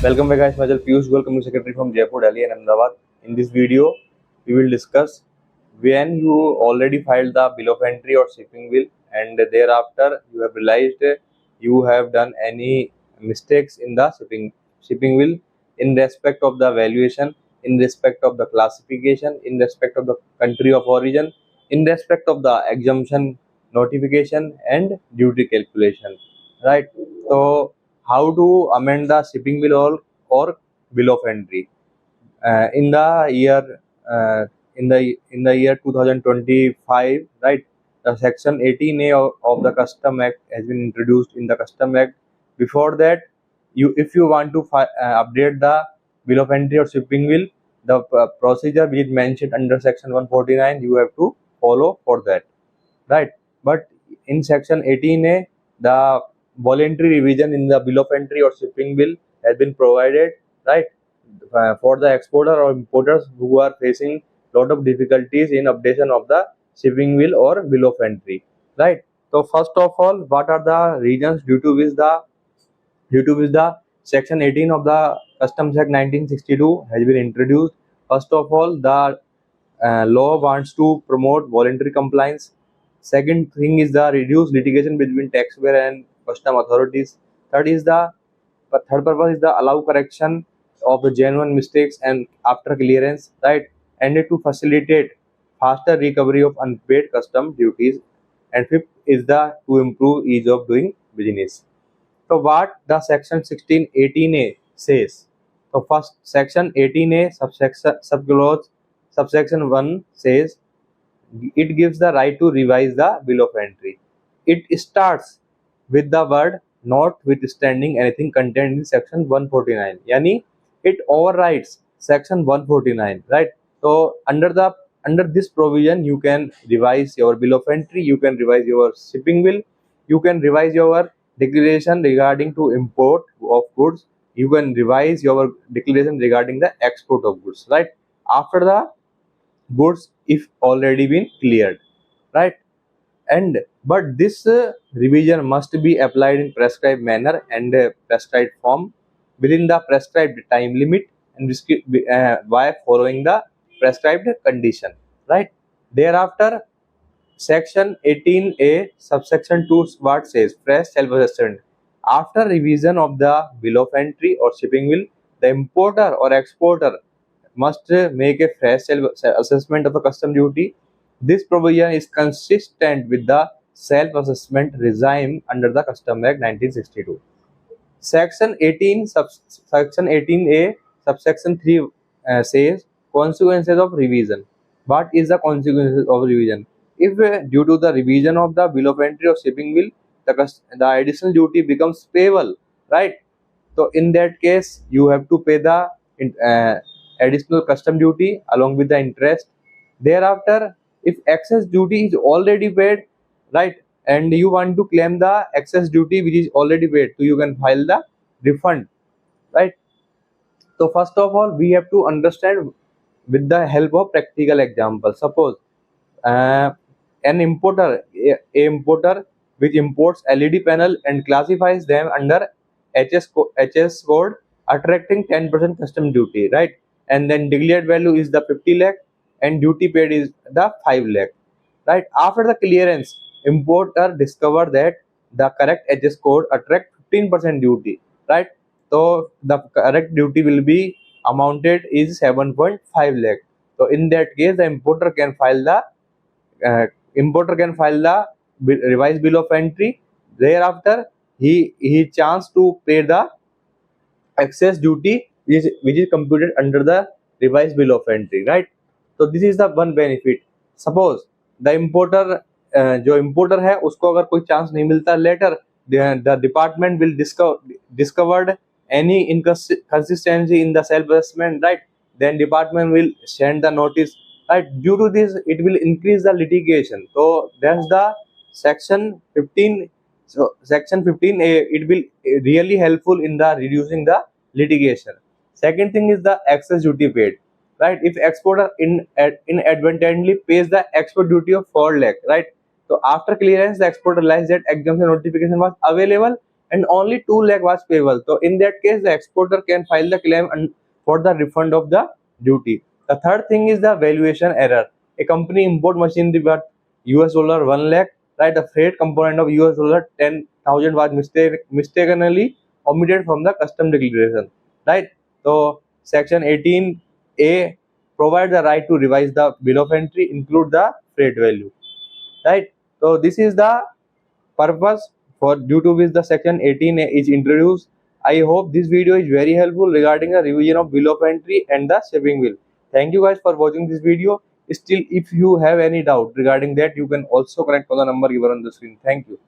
Welcome back guys, myself Piyush Goyal, Company Secretary from Jaipur, Delhi and Ahmedabad. In this video, we will discuss when you already filed the bill of entry or shipping bill and thereafter you have realized you have done any mistakes in the shipping bill in respect of the valuation, in respect of the classification, in respect of the country of origin, in respect of the exemption notification and duty calculation, right? So how to amend the shipping bill or bill of entry in the year in the year 2025, right? The section 18A of the custom act has been introduced in the custom act. Before that, you if you want to update the bill of entry or shipping bill, the procedure which is mentioned under section 149 you have to follow for that, right? But in section 18A, the voluntary revision in the bill of entry or shipping bill has been provided, right? For the exporter or importers who are facing lot of difficulties in updation of the shipping bill or bill of entry, right? So first of all, what are the reasons due to which the section 18 of the Customs Act 1962 has been introduced? First of all, the law wants to promote voluntary compliance. Second thing is the reduce litigation between taxpayer and custom authorities. Third purpose is the allow correction of the genuine mistakes and after clearance, right? And to facilitate faster recovery of unpaid custom duties. And fifth is the to improve ease of doing business. So what the section 1618A says. So first section 18A subsection 1 says it gives the right to revise the bill of entry. It starts with the word notwithstanding anything contained in section 149. Yani it overrides section 149, right? So under this provision you can revise your bill of entry, you can revise your shipping bill, you can revise your declaration regarding to import of goods, you can revise your declaration regarding the export of goods, right? After the goods if already been cleared, right? And but this revision must be applied in prescribed manner and prescribed form within the prescribed time limit and by following the prescribed condition, right? Thereafter, section 18A subsection 2 what says fresh self-assessment. After revision of the bill of entry or shipping bill, the importer or exporter must make a fresh self-assessment of a custom duty. This provision is consistent with the self-assessment regime under the Custom Act 1962. Section 18A subsection 3 says consequences of revision. What is the consequences of revision? If due to the revision of the bill of entry or shipping bill, the additional duty becomes payable, right? So in that case, you have to pay the additional custom duty along with the interest. Thereafter, if excess duty is already paid, right, and you want to claim the excess duty which is already paid, so you can file the refund, right? So first of all, we have to understand with the help of practical example. Suppose uh, an importer which imports LED panel and classifies them under HS code, attracting 10% custom duty, right? And then declared value is the 50 lakh and duty paid is the 5 lakh, right? After the clearance, importer discovered that the correct HS code attract 15% duty, right? So the correct duty will be amounted is 7.5 lakh. So in that case, the importer can file the revised bill of entry. Thereafter, he chance to pay the excess duty which is computed under the revised bill of entry, right? So this is the one benefit. Suppose the importer जो importer है उसको अगर कोई chance नहीं मिलता later the department will discovered any inconsistency in the self assessment, right? Then department will send the notice, right? Due to this it will increase the litigation. So that's the section 15. So section 15A it will really helpful in the reducing the litigation. Second thing is the excess duty paid, right? If exporter inadvertently pays the export duty of 4 lakh, right? So after clearance, the exporter realized that exemption notification was available and only 2 lakh was payable. So in that case, the exporter can file the claim for the refund of the duty. The third thing is the valuation error. A company import machinery worth $1 lakh, right? The freight component of $10,000 was mistakenly omitted from the custom declaration, right? So section 18A provide the right to revise the bill of entry, include the freight value, right? So this is the purpose for due to which the section 18 is introduced. I hope this video is very helpful regarding the revision of bill of entry and the shipping bill. Thank you guys for watching this video. Still, if you have any doubt regarding that, you can also connect on the number given on the screen. Thank you.